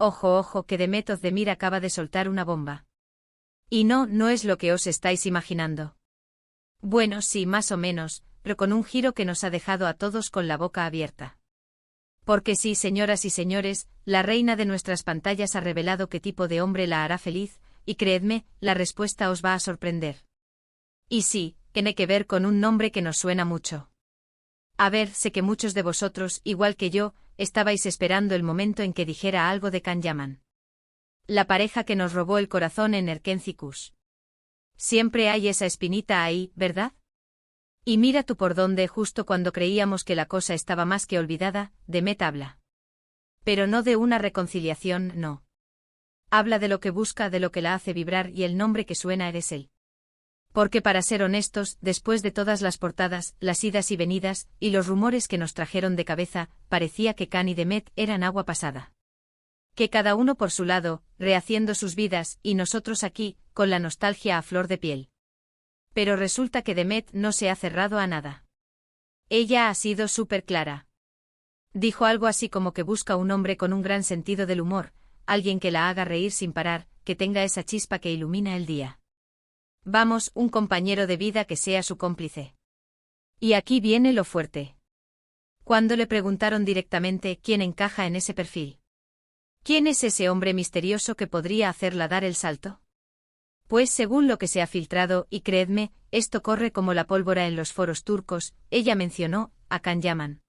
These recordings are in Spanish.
Ojo, ojo, que Demet Özdemir acaba de soltar una bomba. Y no es lo que os estáis imaginando. Bueno, sí, más o menos, pero con un giro que nos ha dejado a todos con la boca abierta. Porque sí, señoras y señores, la reina de nuestras pantallas ha revelado qué tipo de hombre la hará feliz, y creedme, la respuesta os va a sorprender. Y sí, tiene que ver con un nombre que nos suena mucho. A ver, sé que muchos de vosotros, igual que yo, estabais esperando el momento en que dijera algo de Can Yaman. La pareja que nos robó el corazón en Erkencikus. Siempre hay esa espinita ahí, ¿verdad? Y mira tú por dónde, justo cuando creíamos que la cosa estaba más que olvidada, Demet habla. Pero no de una reconciliación, no. Habla de lo que busca, de lo que la hace vibrar, y el nombre que suena eres él. Porque para ser honestos, después de todas las portadas, las idas y venidas, y los rumores que nos trajeron de cabeza, parecía que Can y Demet eran agua pasada. Que cada uno por su lado, rehaciendo sus vidas, y nosotros aquí, con la nostalgia a flor de piel. Pero resulta que Demet no se ha cerrado a nada. Ella ha sido súper clara. Dijo algo así como que busca un hombre con un gran sentido del humor, alguien que la haga reír sin parar, que tenga esa chispa que ilumina el día. Vamos, un compañero de vida que sea su cómplice. Y aquí viene lo fuerte. Cuando le preguntaron directamente quién encaja en ese perfil. ¿Quién es ese hombre misterioso que podría hacerla dar el salto? Pues según lo que se ha filtrado, y creedme, esto corre como la pólvora en los foros turcos, ella mencionó a Can Yaman.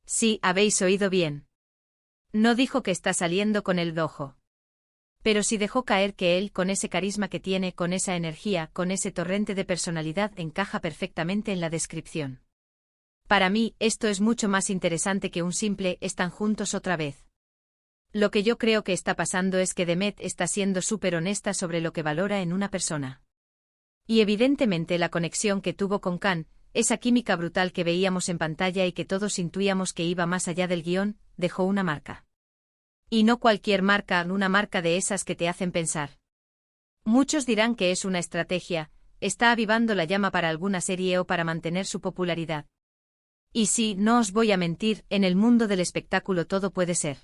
Sí, habéis oído bien. No dijo que está saliendo con el dojo. Pero sí dejó caer que él, con ese carisma que tiene, con esa energía, con ese torrente de personalidad, encaja perfectamente en la descripción. Para mí, esto es mucho más interesante que un simple «están juntos otra vez». Lo que yo creo que está pasando es que Demet está siendo súper honesta sobre lo que valora en una persona. Y evidentemente la conexión que tuvo con Can, esa química brutal que veíamos en pantalla y que todos intuíamos que iba más allá del guión, dejó una marca. Y no cualquier marca, una marca de esas que te hacen pensar. Muchos dirán que es una estrategia, está avivando la llama para alguna serie o para mantener su popularidad. Y sí, no os voy a mentir, en el mundo del espectáculo todo puede ser.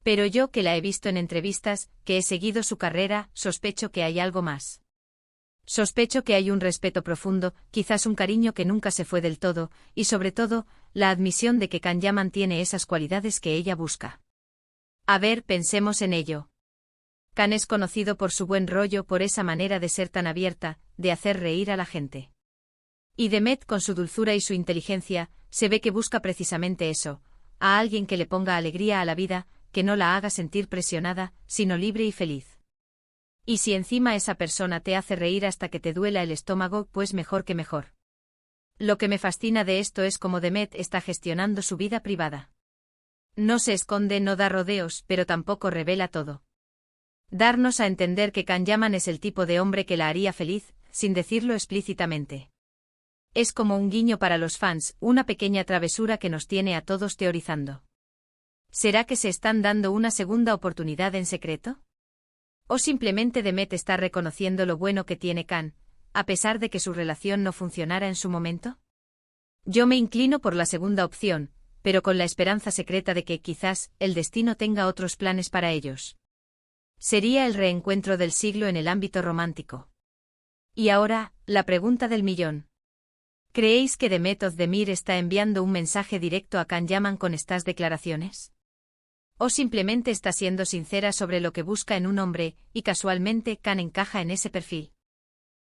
Pero yo que la he visto en entrevistas, que he seguido su carrera, sospecho que hay algo más. Sospecho que hay un respeto profundo, quizás un cariño que nunca se fue del todo, y sobre todo, la admisión de que Can Yaman tiene esas cualidades que ella busca. A ver, pensemos en ello. Can es conocido por su buen rollo, por esa manera de ser tan abierta, de hacer reír a la gente. Y Demet, con su dulzura y su inteligencia, se ve que busca precisamente eso, a alguien que le ponga alegría a la vida, que no la haga sentir presionada, sino libre y feliz. Y si encima esa persona te hace reír hasta que te duela el estómago, pues mejor que mejor. Lo que me fascina de esto es cómo Demet está gestionando su vida privada. No se esconde, no da rodeos, pero tampoco revela todo. Darnos a entender que Can Yaman es el tipo de hombre que la haría feliz, sin decirlo explícitamente. Es como un guiño para los fans, una pequeña travesura que nos tiene a todos teorizando. ¿Será que se están dando una segunda oportunidad en secreto? ¿O simplemente Demet está reconociendo lo bueno que tiene Can, a pesar de que su relación no funcionara en su momento? Yo me inclino por la segunda opción, pero con la esperanza secreta de que quizás el destino tenga otros planes para ellos. Sería el reencuentro del siglo en el ámbito romántico. Y ahora, la pregunta del millón. ¿Creéis que Demet Özdemir está enviando un mensaje directo a Can Yaman con estas declaraciones? ¿O simplemente está siendo sincera sobre lo que busca en un hombre, y casualmente Can encaja en ese perfil?